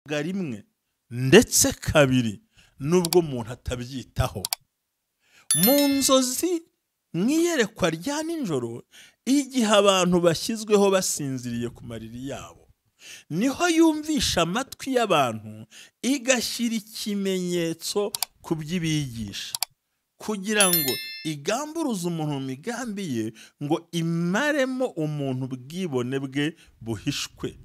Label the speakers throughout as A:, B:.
A: rimwe ndetse kabiri nubwo umuntu atabyitaho. Mu nzozi mwiyerekwa rya nijoro igihe abantu bashyizweho basinziriye ku mariri yabo, niho yumvisha amatwi y'abantu igashyira ikimenyetso ku by'ibigisha, kugira ngo igamburuze umuntu mu migambi ye, ngo imaremo umuntu ubwibone bwe buhishwe,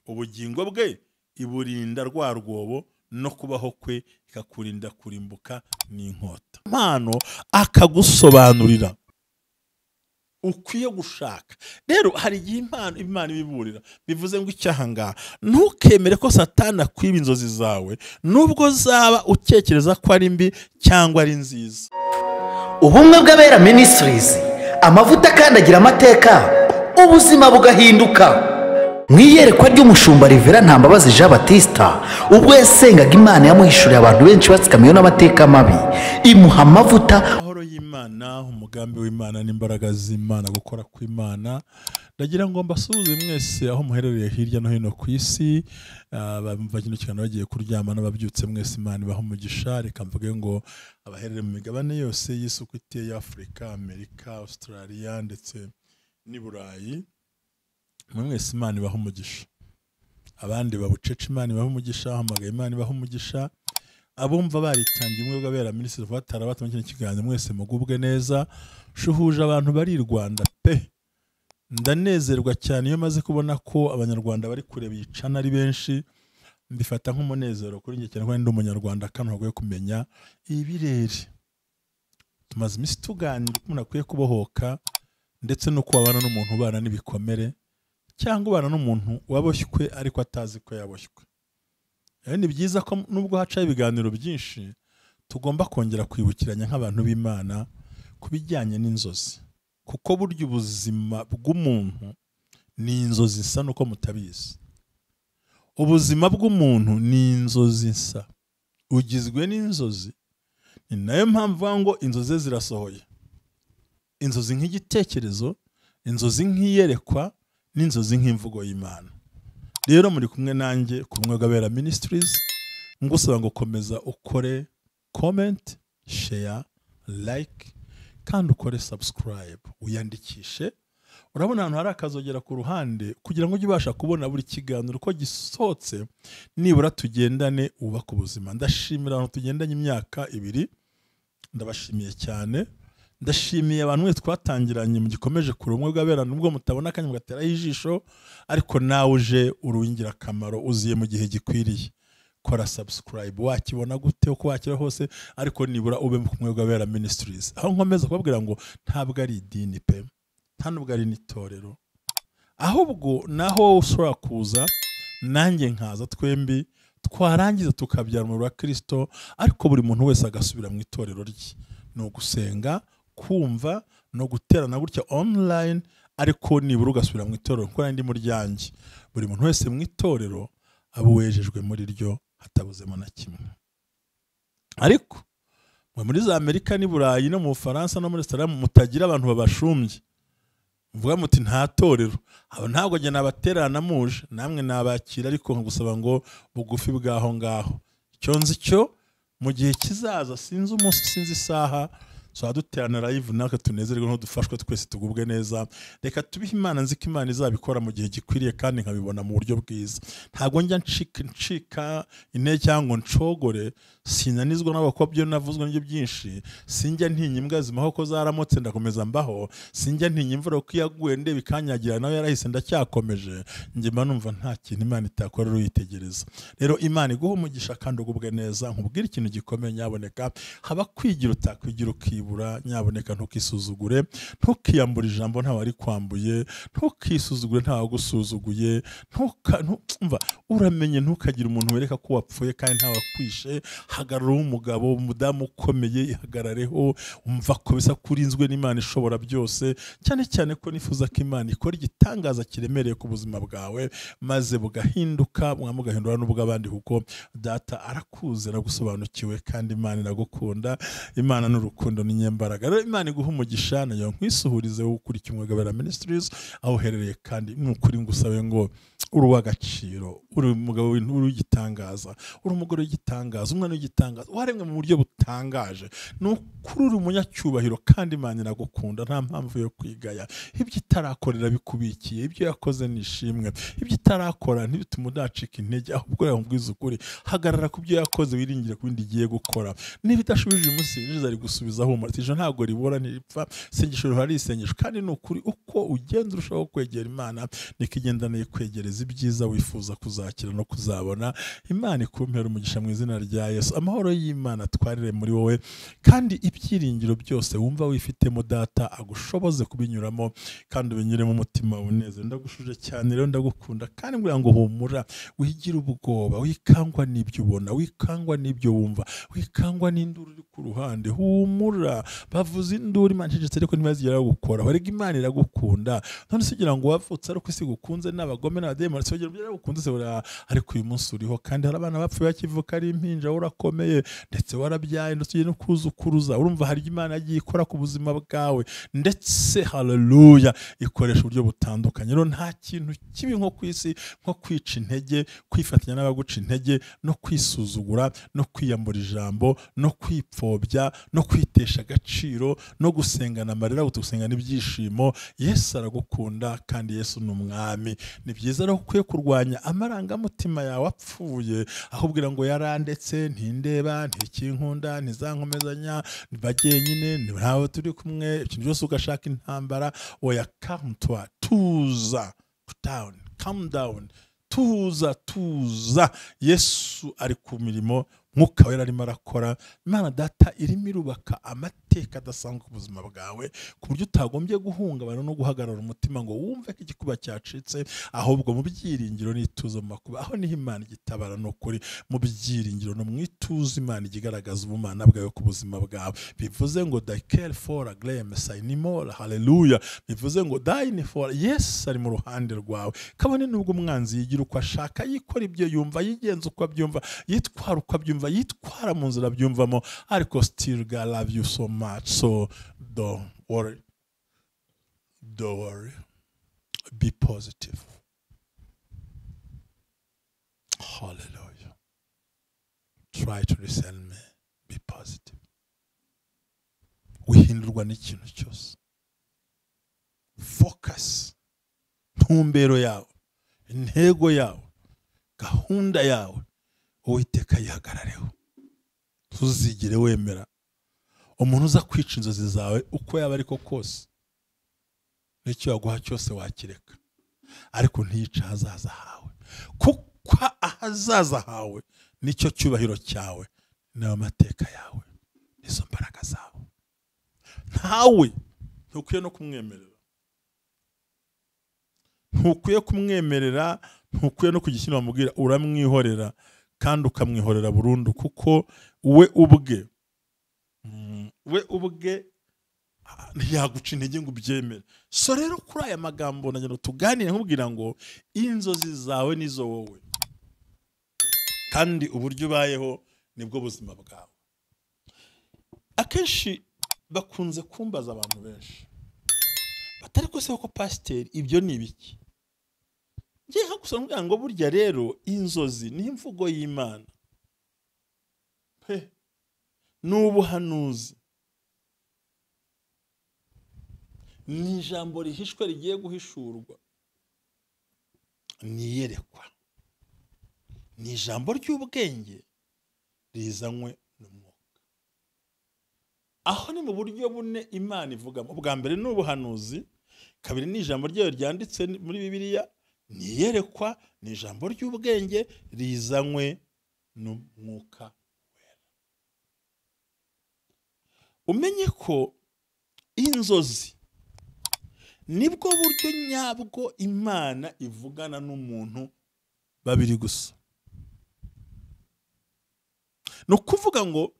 A: ubugingo bwe iburinda rwa rwobo, no kubaho kwe ikakurinda kurimbuka n'inkota. Impano akagusobanurira ukwiye gushaka. Rero hari igihe impano Imana ibiburira, bivuze ngo icyaha ngaha ntukemere ko Satani akwiba inzozi zawe, nubwo zaba utekereza ko ari mbi cyangwa ari nziza.
B: Ubumwe bw'Abera Ministries, amavuta kandi agira amateka, ubuzima bugahinduka. Mwiyerekwa ry'umushumba Rivera Ntambabazi Jean Baptista, ubwo yasengaga Imana yamuhishuriye abantu benshi batsikamiwe n'amateka mabi, imuha amavuta.
A: Amahoro y'Imana, umugambi w'Imana n'imbaraga z'Imana, gukora kw'Imana. Ndagira ngo mbasuhuze mwese aho muherereye hirya no hino ku isi, bamva kino cyane bagiye kuryama n'ababyutse mwese Imana ibaha umugisha. Reka mvuge ngo abaherereye mu migabane yose y'isi uko iteye, Afrika, Amerika, Australia ndetse n'i Burayi, mwese Imana ibaha umugisha. Abandi babucece Imana ibaha umugisha, hamagaye Imana ibaha umugisha. Abumva baritangiye Ubumwe bw'Abera Ministries batarabatuma kino kiganiro, mwese mugubwe neza. Shuhuje abantu bari i Rwanda pe, ndanezerwa cyane iyo maze kubona ko abanyarwanda bari kureba icana ari benshi. Mbifata nk'umunezero kuri njye cyane, ko ndi umunyarwanda kandi ntagoye kumenya ibirere. Tumaze iminsi tuganira umuntu akwiye kubohoka, ndetse no kubana n'umuntu ubana n'ibikomere, cyangwa ubana n'umuntu waboshywe ariko atazi ko yaboshywe. Ni byiza ko nubwo hacaho ibiganiro byinshi, tugomba kongera kwibukiranya nk'abantu b'Imana ku bijyanye n'inzozi, kuko burya ubuzima bw'umuntu ni inzozi nsa, nuko mutabizi. Ubuzima bw'umuntu ni inzozi nsa, ugizwe n'inzozi. Ni nayo mpamvu ngo inzozi zirasohoye. Inzozi nk'igitekerezo, inzozi nk'iyerekwa, n'inzozi nk'imvugo y'Imana. Rero muri kumwe nanjye ku Bumwe bw'Abera Ministries, ngusaba ngo komeza ukore comment, share, like, kandi ukore subscribe, uyandikishe. Urabona ahantu hari akazogera ku ruhande kugira ngo ujye ubasha kubona buri kiganiro uko gisohotse, nibura tugendane ubaka ubuzima. Ndashimira abantu tugendanye imyaka 2, ndabashimiye cyane. Ndashimiye abantu mwese twatangiranye mu gikomeje ku Bumwe bw'Abera, nubwo mutabona akanya mugateraho ijisho, ariko nawe uje uruwingira akamaro, uziye mu gihe gikwiriye. Kora subscribe, wakibona gute uko wakira hose, ariko nibura ube mu Bumwe bw'Abera Ministries. Aho nkomeza kubabwira ngo ntabwo ari idini pe, nta nubwo ari n'itorero, ahubwo naho ushobora kuza nanjye nkaza, twembi twarangiza tukabyara mu Kristo, ariko buri muntu wese agasubira mu itorero rye. No gusenga, kumva no guterana gutya online, ariko nibura ugasubira mu itorero kuko ndi mu ryanjye. Buri muntu wese mu itorero abuwejejwe muri ryo, hatabuzemo na kimwe. Ariko muri za Amerika n'i Burayi no mu Bufaransa no muri Australia mutagira abantu babashumbye, mvuga muti nta torero, abo ntabwo jye nabaterana muje, namwe nabakira, ariko ngusaba ngo bugufi bwaho ngaho. Icyo nzi cyo mu gihe kizaza, sinzi umunsi sinzi isaha, so aduterana live natwe tunezerwe no dufashwe twese tugubwe neza. Reka tubihe Imana, nzi ko Imana izabikora mu gihe gikwiriye kandi nkabibona mu buryo bwiza. Ntago njya ncika intege cyangwa ncogore, sinanizwa n'abakobwa byo navuzwe n'ibyo byinshi. Sinjya ntinya imbwa zimaho ko zaramotse ndakomeza mbaho, sinjya ntinya imvura ko yaguye ndebe ikanyagira nawe yarahise ndacyakomeje. Njye mba numva nta kintu Imana itakora uyitegereza. Rero Imana iguhe umugisha kandi ugubwe neza. Nkubwira ikintu gikomeye, nyaboneka haba kwigira utakwigira ukibura, nyaboneka ntukisuzugure, ntukiyambura ijambo ntawe ari kwambuye, ntukisuzugure ntawe gusuzuguye, ntumva uramenye, ntukagire umuntu wereka ko wapfuye kandi ntawe akwishe. Hagarara umugabo, umudamu ukomeye, ihagarareho, umva ko bisa kurinzwe n'Imana ishobora byose, cyane cyane ko nifuza ko Imana ikora igitangaza kiremereye ku buzima bwawe, maze bugahinduka, mwamugahindura n'ubw'abandi, kuko data arakuze, nagusobanukiwe, kandi Imana iragukunda. Imana n'urukundo ni umunyembaraga. Rero Imana iguhe umugisha, nayo nkwisuhurize wo ukurikira Umugabira Ministries aho uherereye, kandi n'ukuri ngusabe ngo uri uw'agaciro, uri umugabo w'igitangaza, uri umugore w'igitangaza, umwana w'igitangaza, waremwe mu buryo butangaje. N'ukuri uri umunyacyubahiro kandi Imana iragukunda, nta mpamvu yo kwigaya. Ibyo itarakorera bikubikiye, ibyo yakoze nishimwe. Ibyo itarakora ntibitume udacika intege, ahubwo yamubwiza ukuri, hagarara ku byo yakoze, wiringire ku bindi igiye gukora. Niba idashubije umunsi yinjiza ari gusubizaho umutije, ntabwo ribora ntiripfa, isengesho rihari isengesho. Kandi n'ukuri uko ugenda urushaho kwegera Imana, niko igendana yikwegereza ibyiza wifuza kuzakira no kuzabona. Imana ikumpera umugisha mu izina rya Yesu. Amahoro y'Imana twarire muri wowe, kandi ibyiringiro byose wumva wifitemo Data agushoboze kubinyuramo, kandi ubinyuremo umutima uneze. Ndagushuje cyane rero, ndagukunda kandi mbwira ngo humura, wigira ubwoba, wikangwa n'ibyo ubona, wikangwa n'ibyo wumva, wikangwa n'induru iri ku ruhande. Humura, bavuze induru Imana icecetse ariko ntibazigera gukora. Warega Imana iragukunda. None se ugira ngo wavutse ariko isi gukunze n'abagome n'abadayimoni, se ugira ngo iragukunze se ariko uyu munsi uriho, kandi hari abana bapfuye bakivuka ari impinja, urakomeye ndetse warabyaye ndetse ugiye no kuzukuruza. Urumva hari Imana yagiye ikora ku buzima bwawe, ndetse haleluya ikoresha uburyo butandukanye. Rero nta kintu kibi nko ku isi nko kwica intege, kwifatanya n'abaguca intege, no kwisuzugura, no kwiyambura ijambo, no kwipfobya, no kwitesha agaciro, no gusengana amarira, gusengana ibyishimo. Yesu aragukunda kandi Yesu ni umwami. Ni byiza rero ukwiye kurwanya amarangamutima yawe apfuye, ahubwira ngo yarandetse, ntindeba, ntikinkunda, ntizankomezanya, bagenyine, ntawe turi kumwe, ikintu cyose ugashaka intambara. Oya, calm-toi, tuza, down, calm down, tuza. Yesu ari ku mirimo, Mwuka Wera arimo arakora. Imana Data irimo irubaka amateka adasanzwe ku buzima bwawe, ku buryo utagombye guhungabana no guhagarara umutima ngo wumve ko igikuba cyacitse, ahubwo mu byiringiro n'ituze mu makuba, aho niho Imana igitabara. No kuri mu byiringiro no mwituze Imana igigaragaza ubumana bwawe ku buzima bwawe. Bivuze ngo die care for a glame sainimora, haleluya. Bivuze ngo die for, Yes ari mu ruhande rwawe. Kabone nubwo umwanzi yigira uko ashaka, yikora ibyo yumva, yigenza uko abyumva, yitwara uko abyumva, yitwara mu nzira byumvamo, ariko still God love you so much. So don't worry, be positive. Hallelujah. Try to listen me, be positive. Wihindurwa n'ikintu cyose, focus, ntumbero yawe, intego yawe, gahunda yawe, Uwiteka yihagarareho. Tuzigire wemera umuntu uza kwica inzozi zawe uko yaba ariko kose, n'icyo yaguha cyose wakireka, ariko ntiyica ahazaza hawe, kuko ahazaza hawe nicyo cyubahiro cyawe, nayo mateka yawe, nizo mbaraga zawe. Ntawe ntukwiye no kumwemerera, ntukwiye kumwemerera, ntukwiye no kugishyira bamubwira, uramwihorera kandi ukamwihorera burundu, kuko we ubwe ntiyaguca intege ngo ubyemere. So rero kuri aya magambo nagira tuganire nkubwira ngo inzozi zawe nizo wowe, kandi uburyo ubayeho nibwo buzima bwawe. Akenshi bakunze kumbaza abantu benshi batari ko se ko pasiteri ibyo ni ibiki? Ngiye hagusa mbwira ngo burya rero inzozi ni imvugo y'Imana, n'ubuhanuzi, ni ijambo rihishwe rigiye guhishurwa, ni iyerekwa, ni ijambo ry'ubwenge rizanywe n'Umwuka. Aho ni mu buryo bune Imana ivugamo. Ubwa mbere ni ubuhanuzi, kabiri ni ijambo ryayo ryanditse muri Bibiliya, ni iyerekwa, ni ijambo ry'ubwenge rizanywe n'Umwuka Wera. Umenye ko inzozi nibwo buryo nyabwo Imana ivugana n'umuntu babiri gusa. No kuvuga ngo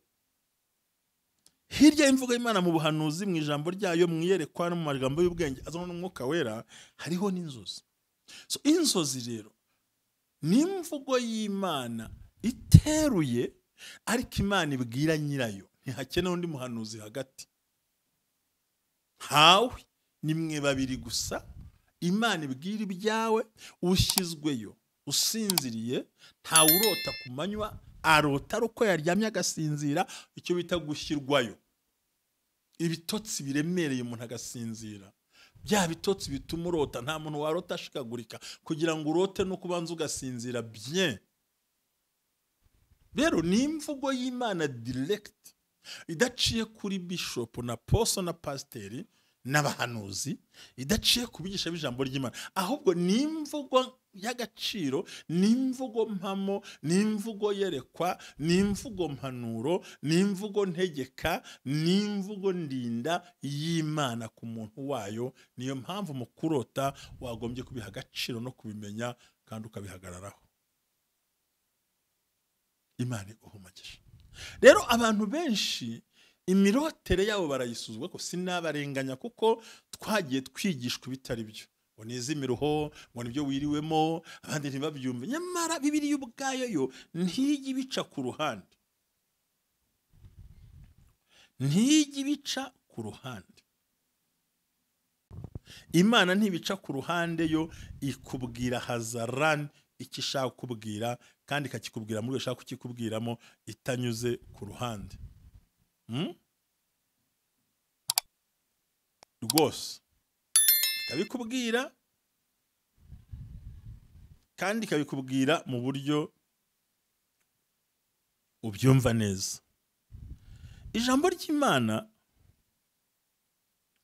A: hirya y'imvugo y'Imana mu buhanuzi, mu ijambo ryayo, mu iyerekwa no mu magambo y'ubwenge azanwa n'Umwuka Wera, hariho n'inzozi. So inzozi rero ni imvugo y'Imana iteruye, ariko Imana ibwira nyirayo, ntihakenewe undi muhanuzi hagati. hawe ni mwe babiri gusa, Imana ibwira ibyawe, ushyizweyo usinziriye, ntawe urota ku manywa, arota ari uko yaryamye agasinzira, icyo bita gushyirwayo. Ibitotsi biremereye umuntu agasinzira, bya bitotsi bituma urota. Nta muntu warota ashikagurika, kugira ngo urote no kubanza ugasinzira bien. Rero ni imvugo y'Imana direct, idaciye kuri bishop na apostle na pasiteri n'abahanuzi, idaciye kubigisha b'ijambo ry'Imana, ahubwo ni imvugo y'agaciro, ni imvugo mpamo, ni imvugo yerekwa, ni imvugo mpanuro, ni imvugo ntegeka, ni imvugo ndinda y'Imana ku muntu wayo. Niyo mpamvu mu kurota wagombye kubiha agaciro no kubimenya kandi ukabihagararaho. Imana iguhe umugisha. Rero abantu benshi imirotere yabo barayisuzugura, ko sinabarenganya kuko twagiye twigishwa bitari byo. Ngo nizimiruho, ngo nibyo wiriwemo, abandi ntibabyumve. Nyamara Bibiliya ubwayo yo ntijya ibica ku ruhande. Ntijya ibica ku ruhande. Imana ntibica ku ruhande, yo ikubwira hazarani icyo ishaka kukubwira, kandi ikakikubwira muri ishaka kukikubwiramo itanyuze ku ruhande. Rwose ikabikubwira kandi ikabikubwira mu buryo ubyumva neza. Ijambo ry'Imana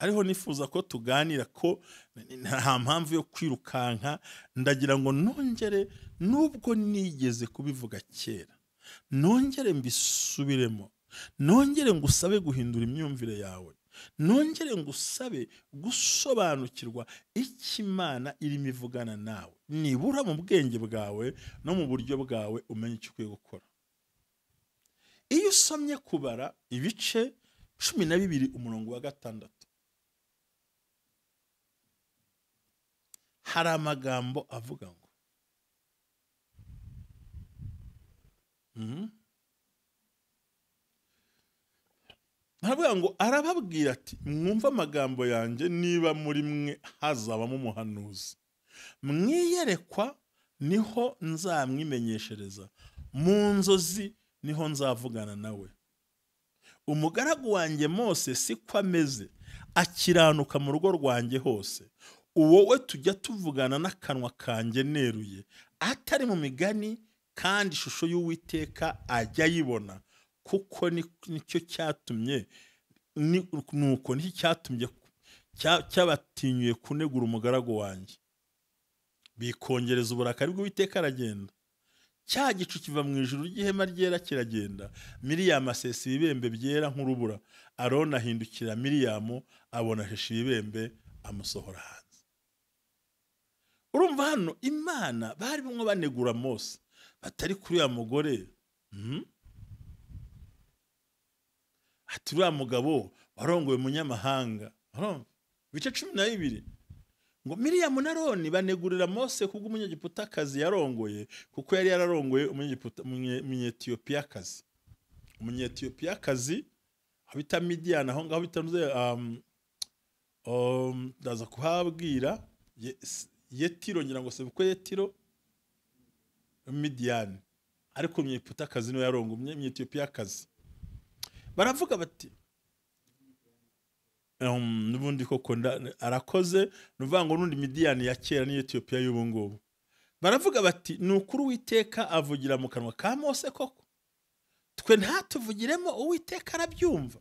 A: ariho nifuza ko tuganira, ko nta mpamvu yo kwirukanka. Ndagira ngo nongere, nubwo nigeze kubivuga kera, nongere mbisubiremo, nongere ngusabe guhindura imyumvire yawe, nongere ngusabe gusobanukirwa icyo Imana irimo ivugana nawe. Nibura mu bwenge bwawe no mu buryo bwawe umenye icyo ukwiye gukora. Iyo usomye kubara ibice 12 umurongo wa 6, hari amagambo avuga ngo ntabwo ngo arababwira ati, mwumva amagambo yanjye, niba muri mwe hazabamo umuhanuzi, mwiyerekwa niho nzamwimenyeshereza, mu nzozi niho nzavugana nawe. Umugaragu wanjye Mose siko ameze, akiranuka mu rugo rwanjye hose. Wowe tujya tuvugana n'akanwa kanjye neruye, atari mu migani, kandi ishusho y'Uwiteka ajya yibona. Kuko nicyo cyatumye, nuko nicyo cyatumye cyabatinyuye kunegura umugaragu wanjye. Bikongereza uburakari bw'Uwiteka, aragenda. Cya gicu kiva mu ijuru ry'ihema ryera kiragenda. Miriyamu asesa ibibembe byera nk'urubura. Aroni ahindukira Miriyamu, abona ahesha ibibembe, amusohora hanze. Urumva hano Imana bari bamwe banegura Mose, batari kuri ya mugore. Ati uriya mugabo warongoye umunyamahanga. Bice 12 ngo Miriyamu na Aroni banegurira Mose kubw'umunyegiputakazi yarongoye, kuko yari yararongoye umunyetiyopiyakazi. Umunyetiyopiyakazi habita Midian, aho ngaho bitanuze ndaza kuhabwira Yetiro, ngira ngo se kuko Yetiro Midian, ariko umunyegiputakazi niwe yarongo umunyetiyopiyakazi. Baravuga bati nubundi koko arakoze, nuvuga ngo nundi Midian ya kera ni Ethiopia y'ubu ngubu. Baravuga bati nukuri Uwiteka avugira mu kanwa ka Mose koko, twe ntatuvugiremo, Uwiteka arabyumva.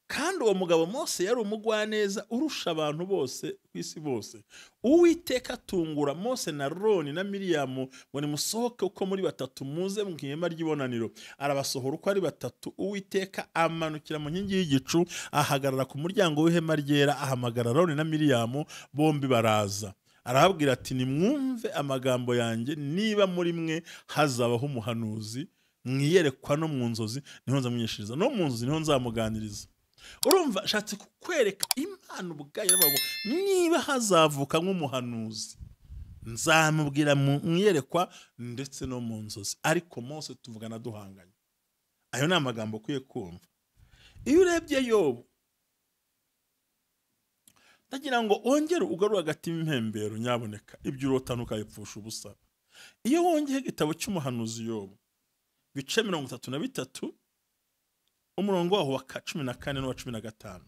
A: Kandi uwo mugabo Mose yari umugwaneza urusha abantu bose kwisi bose. Uwiteka atungura Mose na Aroni na Miriyamu ngo nimusohoke uko muri batatu muze mu ihema ry'ibonaniro. Arabasohora uko ari batatu. Uwiteka amanukira mu nkingi y'igicu, ahagarara ku muryango w'ihema ryera, ahamagara Aroni na Miriyamu, bombi baraza. Arababwira ati, nimwumve amagambo yanjye, niba muri mwe hazabaho umuhanuzi, mwiyerekwa no mu nzozi niho nzamwishiriza, no mu nzozi niho nzamuganiriza. Urumva shatse kukwereka Imana ubwayo, bavuga niba hazavuka nk'umuhanuzi nzamubwira mwiyerekwa ndetse no mu nzozi. Ariko Mose tuvugana duhanganye. Ayo ni amagambo ukwiye kumva. Iyo urebye Yobu, ndagira ngo wongere ugarure hagati y'impembero nyaboneka ibyo urota ntukayipfusha ubusa. Iyo wongeye igitabo cy'umuhanuzi Yobu bice 33 umurongo waho wa 14 n'uwa 15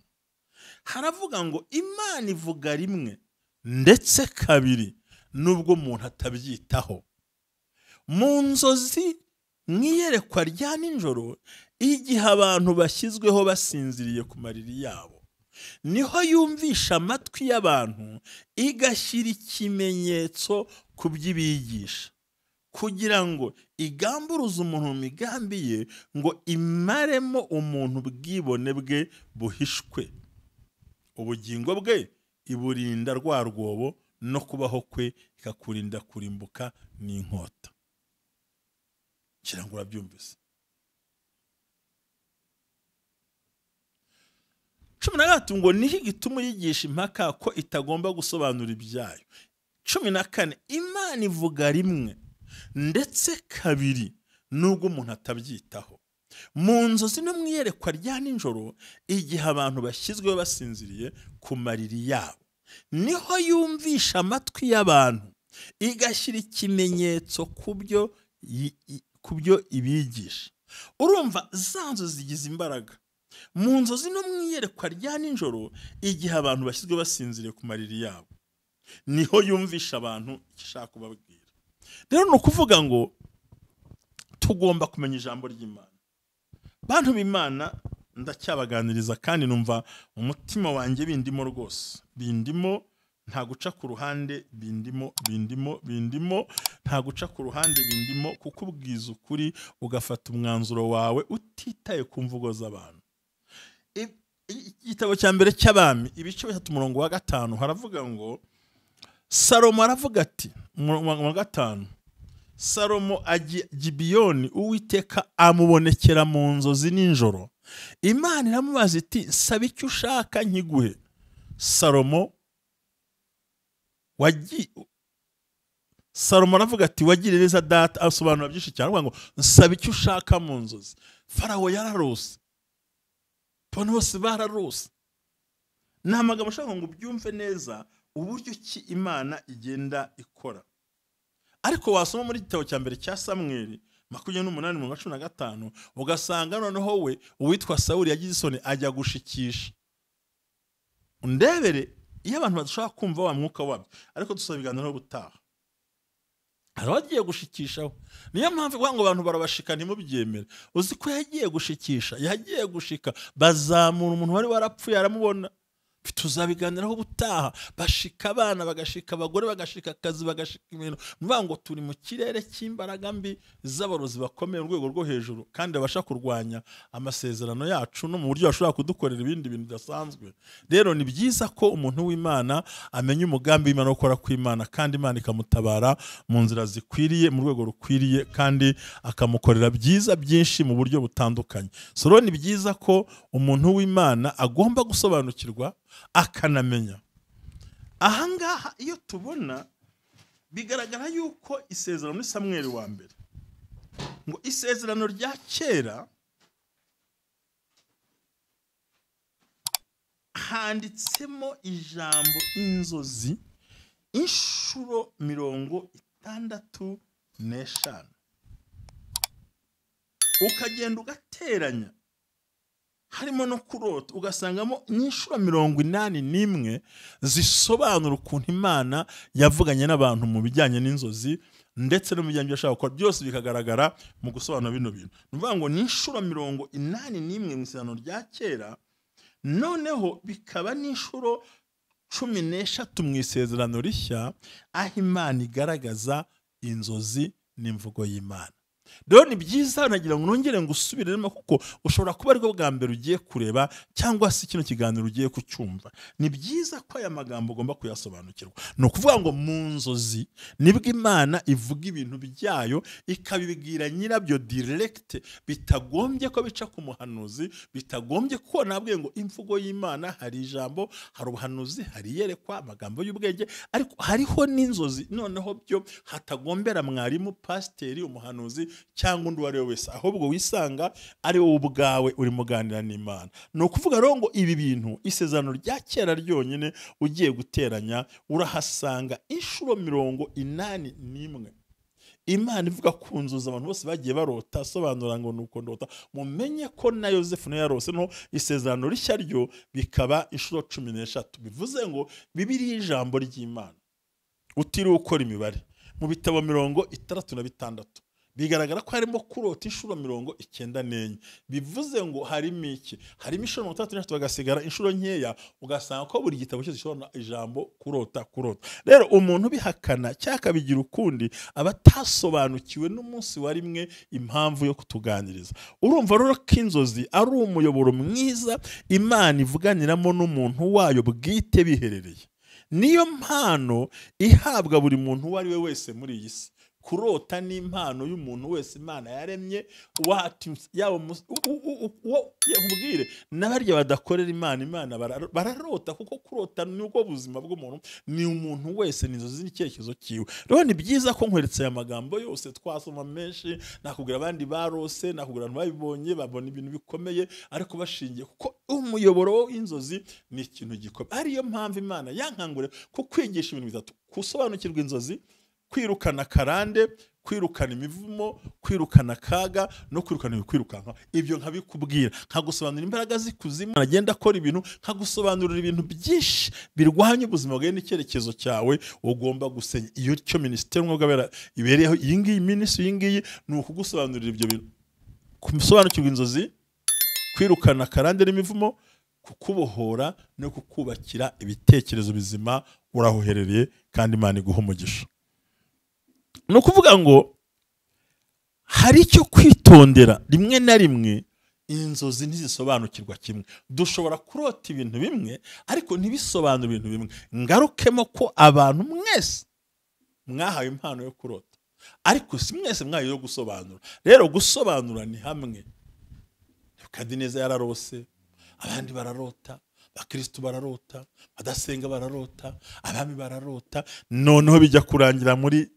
A: haravuga ngo Imana ivuga rimwe ndetse kabiri nubwo umuntu atabyitaho. Mu nzozi mwiyerekwa rya nijoro igihe abantu bashyizweho basinziriye ku mariri yabo, niho yumvisha amatwi y'abantu igashyira ikimenyetso ku by'ibigisha, kugira ngo igamburuze umuntu mu migambi ye, ngo imaremo umuntu ubwibone bwe buhishwe, ubugingo bwe iburinda rwa rwobo, no kubaho kwe ikakurinda kurimbuka n'inkota. Ngira ngo urabyumvise. 13 ngo niho igituma yigisha impaka ko itagomba gusobanura ibyayo. 14 Imana ivuga rimwe ndetse kabiri nubwo umuntu atabyitaho. Mu nzozi no mwiyerekwa rya nijoro igihe abantu bashyizweho basinziriye ku mariri yabo, niho yumvisha amatwi y'abantu igashyira ikimenyetso ku byo ibigisha. Urumva za nzozi zigize imbaraga. Mu nzozi no mwiyerekwa rya nijoro igihe abantu bashyizwe basinziriye ku mariri yabo, niho yumvisha abantu ishaka kubabwira. Rero ni ukuvuga ngo tugomba kumenya ijambo ry'Imana. Bantu b'Imana ndacyabaganiriza kandi numva umutima wanjye bindimo rwose, bindimo nta guca ku ruhande, bindimo nta guca ku ruhande, bindimo kukubwiza ukuri ugafata umwanzuro wawe utitaye ku mvugo z'abantu. Igitabo cya mbere cy'Abami ibice 3 umurongo wa 5 haravuga ngo Salomo aravuga ati mu 5 Salomo ajya Gibiyoni, Uwiteka amubonekera mu nzozi nijoro. Imana iramubaza iti nsaba icyo ushaka nkiguhe. Salomo aravuga ati wagire neza data. Asobanura byinshi cyane avuga ngo nsaba icyo ushaka mu nzozi. Farawo yararose, abantu bose bararose. Ni amagambo ashaka ngo ubyumve neza uburyo ki Imana igenda ikora. Ariko wasoma muri gitabo cya mbere cya Samweli 28:15 ugasanga noneho we uwitwa Sawuli yagize isoni ajya gushikisha. Undebere iyo abantu badashaka kumva wa mwuka wabyo, ariko dusabigana no gutaha. Aragiye gushikishaho. Niyo mpamvu ngo abantu barabashika ntimubyemere. Uzi ko yagiye gushikisha, yagiye gushika bazamura umuntu wari warapfuye aramubona. Tuzabiganiraho gutaha. Bashika abana, bagashika abagore, bagashika akazi, bagashika ibintu. Mvuga ngo turi mu kirere cy'imbaraga mbi z'abarozi bakomeye urwego rwo hejuru, kandi babasha kurwanya amasezerano yacu no mu buryo bashobora kudukorera ibindi bintu bidasanzwe. Rero ni byiza ko umuntu w'Imana amenya umugambi w'Imana ukora kw'Imana, kandi Imana ikamutabara mu nzira zikwiriye, mu rwego rukwiriye, kandi akamukorera byiza byinshi mu buryo butandukanye. So ni byiza ko umuntu w'Imana agomba gusobanukirwa akanamenya. Ahangaha iyo tubona bigaragara yuko isezerano muri Samweli wa mbere, ngo isezerano rya kera handitsemo ijambo inzozi inshuro 65. Ukagenda ugateranya harimo no kurota ugasangamo n'inshuro 81 zisobanura ukuntu Imana yavuganye n'abantu mu bijyanye n'inzozi ndetse no mu bijyanye byashaka gukora, byose bikagaragara mu gusobanura bino bintu. Nuvuga ngo n'inshuro 81 mu isezerano rya kera, noneho bikaba n'inshuro 13 mu isezerano rishya, aho Imana igaragaza inzozi n'imvugo y'Imana. Rero ni byiza nagira ngo nongere ngo usubiremo, kuko ushobora kuba ariko bwa mbere ugiye kureba cyangwa se kino kiganiro ugiye kucyumva. Ni byiza ko aya magambo ugomba kuyasobanukirwa. Ni ukuvuga ngo mu nzozi nibwo Imana ivuga ibintu byayo, ikabibwira nyirabyo direct, bitagombye ko bica ku muhanuzi, bitagombye ko nabwiye ngo imvugo y'Imana hari ijambo, hari ubuhanuzi, hari yerekwa, amagambo y'ubwenge, ariko hariho n'inzozi noneho byo hatagombera mwarimu, pasiteri, umuhanuzi cyangwa undi wari wese, ahubwo wisanga ari wowe ubwawe urimo uganira n'Imana. Ni ukuvuga rero ngo ibi bintu isezerano rya kera ryonyine ugiye guteranya urahasanga inshuro 81 Imana ivuga ku nzozi abantu bose bagiye barota, asobanura ngo nuko ndota. Mumenye ko na Yosefu nayo yarose, no isezerano rishya ryo bikaba inshuro 13. Bivuze ngo Bibiliya ijambo ry'Imana utiriwe ukora imibare mu bitabo 66 bigaragara ko harimo kurota inshuro 94. Bivuze ngo harimo iki? Harimo inshuro 33 bagasigara inshuro nkeya, ugasanga ko buri gitabo cyose gishobora ijambo kurota. Rero umuntu bihakana cyaka bigira ukundi abatasobanukiwe n'umunsi wa rimwe impamvu yo kutuganiriza. Urumva rero ko inzozi ari umuyoboro mwiza Imana ivuganiramo n'umuntu wayo bwite biherereye. Niyo mpano ihabwa buri muntu uwo ari we wese muri iyi si. Kurota ni impano y'umuntu wese Imana yaremye, nkubwire n'abarya badakorera Imana bararota, kuko kurota ni ubwo buzima bw'umuntu, ni umuntu wese, ni inzozi n'icyerekezo cyiwe. Rero ni byiza ko nkweretse aya magambo yose twasoma menshi, nakubwira abandi barose, nakubwira abantu babibonye babona ibintu bikomeye, ariko bashingiye kuko umuyoboro w'inzozi ni ikintu gikomeye. Ariyo mpamvu Imana yankangure ku kwigisha ibintu bitatu: gusobanukirwa inzozi, kwirukana karande, kwirukana imivumo, kwirukana kaga, no kwirukana ibikwirukanka. Ibyo nkabikubwira, nkagusobanurira imbaraga z'ikuzimu, agenda akora ibintu, nkagusobanurira ibintu byinshi birwanya ubuzima bwawe n'icyerekezo cyawe ugomba gusenya. Iyo cyo ministeri mwogabera ibereyeho, iyi ngiyi ministeri, iyi ngiyi ni ukugusobanurira ibyo bintu: kusobanukirwa inzozi, kwirukana karande n'imivumo, kukubohora no kukubakira ibitekerezo bizima urahoherereye, kandi Imana iguha umugisha. Ni ukuvuga ngo hari icyo kwitondera. Rimwe na rimwe inzozi ntizisobanukirwa kimwe. Dushobora kurota ibintu bimwe ariko ntibisobanure ibintu bimwe. Ngarukemo ko abantu mwese mwahawe impano yo kurota, ariko si mwese mwahawe yo gusobanura. Rero gusobanura ni hamwe. Nebukadineza yararose, abandi bararota, abakristo bararota, badasenga bararota, abami bararota. Noneho bijya kurangira muri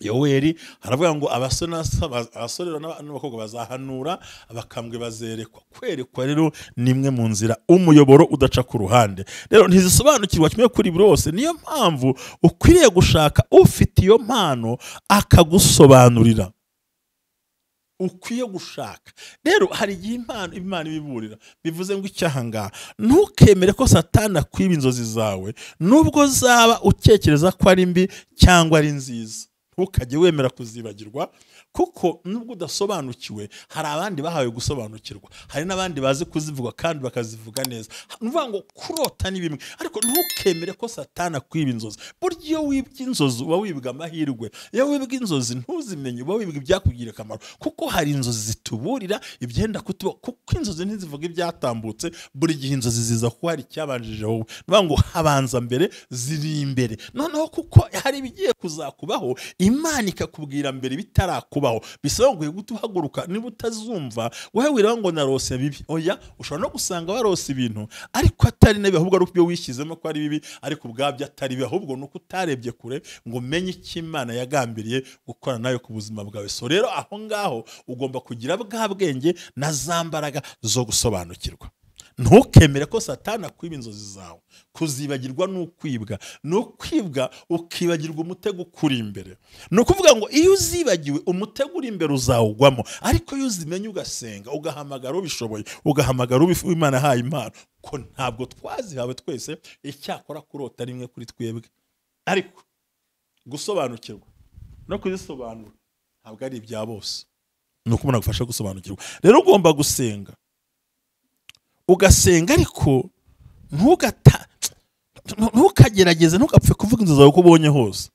A: Yoweri haravuga ngo abasore n'abakobwa bazahanura, abakambwe bazerekwa. Kwerekwa rero nimwe mu nzira, umuyoboro udaca ku ruhande. Rero ntizisobanukirwa kimwe kuri buri wose. Niyo mpamvu ukwiriye gushaka ufite iyo mpano akagusobanurira. Ukwiye gushaka. Rero hari igihe Imana ibiburira, bivuze ngo icyaha ngaha: ntukemere ko Satani akwiba inzozi zawe, nubwo zaba utekereza ko ari mbi cyangwa ari nziza. Ntukajye wemera kuzibagirwa, kuko nubwo udasobanukiwe hari abandi bahawe gusobanukirwa, hari n'abandi bazi kuzivuga kandi bakazivuga neza. Nuvuga ngo kurota ni bimwe, ariko ntukemere ko Satani akwiba inzozi. Burya iyo wibye inzozi uba wibwa amahirwe. Iyo wibwe inzozi ntuzimenye uba wibwa ibyakugirira akamaro, kuko hari inzozi zituburira ibyenda kutuba, kuko inzozi ntizivuga ibyatambutse. Buri gihe inzozi ziza kuko hari icyabanjije wowe. Nuvuga ngo habanza mbere, ziri imbere. Noneho kuko hari ibigiye kuzakubaho, Imana ikakubwira mbere bitarakubaho. Bisaba ngo gutuhaguruka, niba utazumva wowe wiraba ngo narose bibi. Oya, ushobora no gusanga warose ibintu ariko atari nabi, ahubwo ari byo wishyizemo ko ari bibi, ariko ubwabyo atari bibi, ahubwo nuko utarebye kure ngo menye icyo Imana yagambiriye gukora nayo ku buzima bwawe. So rero aho ngaho ugomba kugira bwa bwenge na za mbaraga zo gusobanukirwa. Ntukemere ko Satani akwiba inzozi zawe. Kuzibagirwa n'ukwibwa, n'ukwibwa ukibagirwa umutego ukuri imbere. Ni ukuvuga ngo iyo uzibagiwe umutego uri imbere uzawugwamo, ariko iyo uzimenye ugasenga, ugahamagara ubishoboye, ugahamagara Imana yahaye impano, ko ntabwo twazihawe twese. Icyakora kurota rimwe kuri twebwe, ariko gusobanukirwa no kuzisobanura ntabwo ari ibya bose. Ni uko umuntu agufasha gusobanukirwa. Rero ugomba gusenga, ugasenga, ariko ntukagerageze, ntugapfe kuvuga inzozi zawe uko ubonye hose.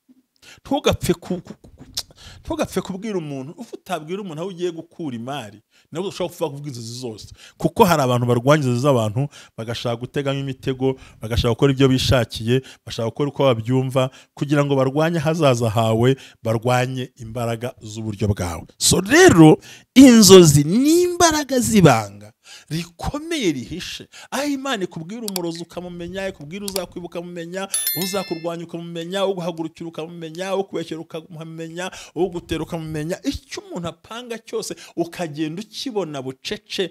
A: Ntugapfe kubwira umuntu, utabwira umuntu aho ugiye gukura imari, nabwo ushobora kuvuga inzozi zose, kuko hari abantu barwanya inzozi z'abantu, bagashaka gutegamo imitego, bagashaka gukora ibyo bishakiye, bashaka gukora uko babyumva, kugira ngo barwanye hazaza hawe, barwanye imbaraga z'uburyo bwawe. So rero inzozi ni imbaraga zibanga rikomeye rihishe, aho Imana ikubwira umurozi ukamumenya, ikubwira uzakwibuka ukamumenya, uzakurwanya ukamumenya, uguhagurukira ukamumenya, ukubeshyera ukamumenya, ugutera ukamumenya. Icyo umuntu apanga cyose ukagenda ukibona bucece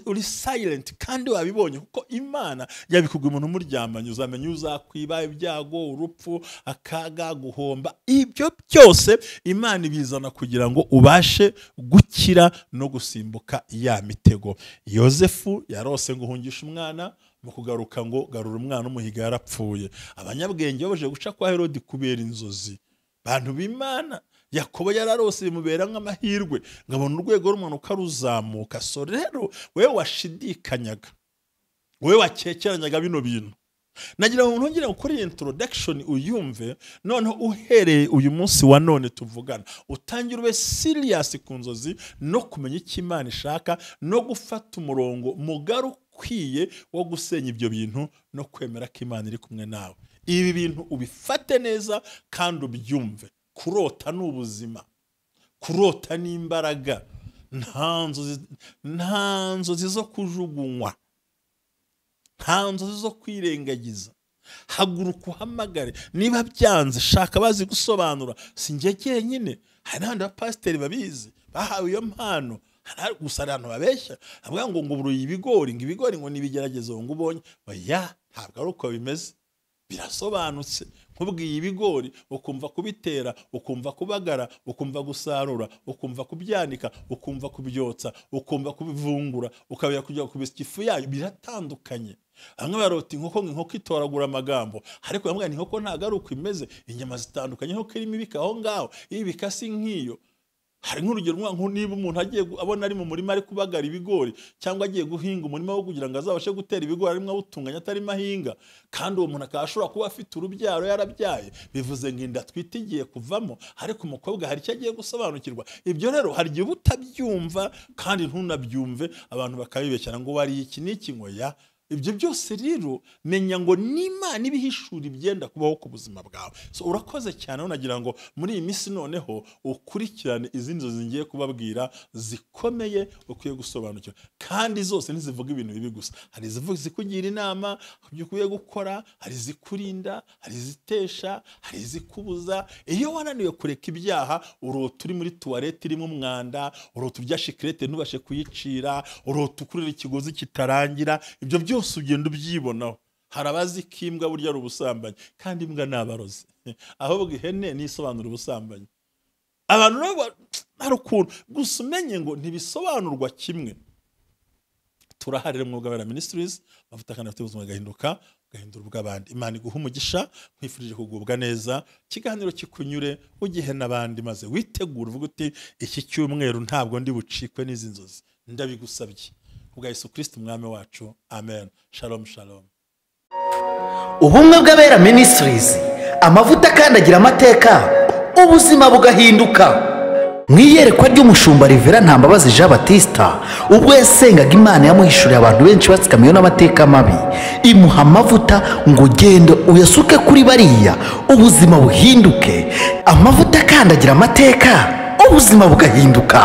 A: uri silent kandi wabibonye, kuko Imana yabikubwiye umuntu muryamanye. Uzamenya uzakwiba, ibyago, urupfu, akaga, guhomba. Ibyo byose Imana ibizana kugira ngo ubashe gukira no gusimbuka ya mitego. Yosefu yarose ngo uhungishe umwana, mu kugaruka ngo garura umwana umuhiga yarapfuye. Abanyabwenge baje guca kwa Herodi kubera inzozi. Bantu b'Imana, Yakobo yararose bimubera nk'amahirwe, ngabona urwego rumanuka ruzamuka. So rero wewe washidikanyaga, wewe wakekeranyaga bino bintu, nagira ngo ntongere gukora introduction uyumve, noneho uhereye uyu munsi wa none tuvugana utangira ube serious ku nzozi no kumenya icyo Imana ishaka no gufata umurongo mugari ukwiye wo gusenya ibyo bintu no kwemera ko Imana iri kumwe nawe. Ibi bintu ubifate neza kandi ubyumve. Kurota ni ubuzima, kurota ni imbaraga, nta nzozi zo kujugunywa, nta nzozi zo kwirengagiza. Haguruka uhamagare, niba byanze shaka bazi gusobanura. Sinjye jyenyine, hari n'abandi bapasiteri babizi bahawe iyo mpano. Gusa abantu babeshya avuga ngo buruye ibigori, ngo ibigori ngo nibigeragezo ngo ubonye. Oya, ntabwo ari uko bimeze, birasobanutse. Nkubwiye ibigori ukumva kubitera, ukumva kubagara, ukumva gusarura, ukumva kubyanika, ukumva kubyotsa, ukumva kubivungura, ukabya kujya kubisya ifu yayo, biratandukanye. Bamwe barota inkoko itoragura amagambo, ariko bamwe inkoko ntago ari uko imeze. Inyama zitandukanye, inkoko irimo ibika aho ngaho, ibi bikasi nk'iyo. Hari nk'urugero niba umuntu agiye abona ari mu murima ari kubagara ibigori, cyangwa agiye guhinga umurima wo kugira ngo azabashe gutera ibigori arimo awutunganya atari mahinga, kandi uwo muntu akashobora kuba afite urubyaro yarabyaye, bivuze ngo inda twite igiye kuvamo, ariko umukobwa hari icyo agiye gusobanukirwa. Ibyo rero hari igihe utabyumva kandi ntunabyumve, abantu bakabibeshyana ngo wari iki n'iki ngo ya. Ibyo byose rero menya ngo n'Imana ibihishura ibyenda kubaho ku buzima bwawe. So urakoze cyane, unagira ngo muri iyi minsi noneho ukurikirane izindi nzozi ngiye kubabwira zikomeye ukwiye gusobanukira, kandi zose ntizivuga ibintu bibi gusa. Hari izivuga zikugira inama ibyo ukwiye gukora, hari izikurinda, hari izitesha, hari izikubuza. Iyo wananiwe kureka ibyaha, urota uri muri tuwarete irimo umwanda, urota urya shikirete ntubashe kuyicira, urota ukurira ikigozi kitarangira. Ibyo byose ugenda ubyibonaho. Hari abazi ko imbwa burya ari ubusambanyi, kandi imbwa ni abarozi, ahubwo ihene nisobanura ubusambanyi. Abantu rero hari ukuntu gusa umenye ngo ntibisobanurwa kimwe. Turaharira mu Bwabera Ministries, bavuta kandi afite ubuzima gahinduka gahindura ubw'abandi. Imana iguhe umugisha, nkwifurije kugubwa neza, kiganiro kikunyure, ugihe n'abandi, maze witegura uvuga uti iki cyumweru ntabwo ndi bucikwe n'izi nzozi. Ndabigusabye kubwa Yesu Kristo umwami wacu, amen. Shalom shalom.
B: Ubumwe bw'Abera Ministries, amavuta kandi agira amateka, ubuzima bugahinduka. Mu iyerekwa ry'umushumba Rivera Ntambabazi Jean Baptiste, ubwo yasengaga Imana yamuhishuriye abantu benshi batsikamiwe n'amateka mabi, imuha amavuta ngo gende uyasuke kuri bariya, ubuzima buhinduke. Amavuta kandi agira amateka, ubuzima bugahinduka.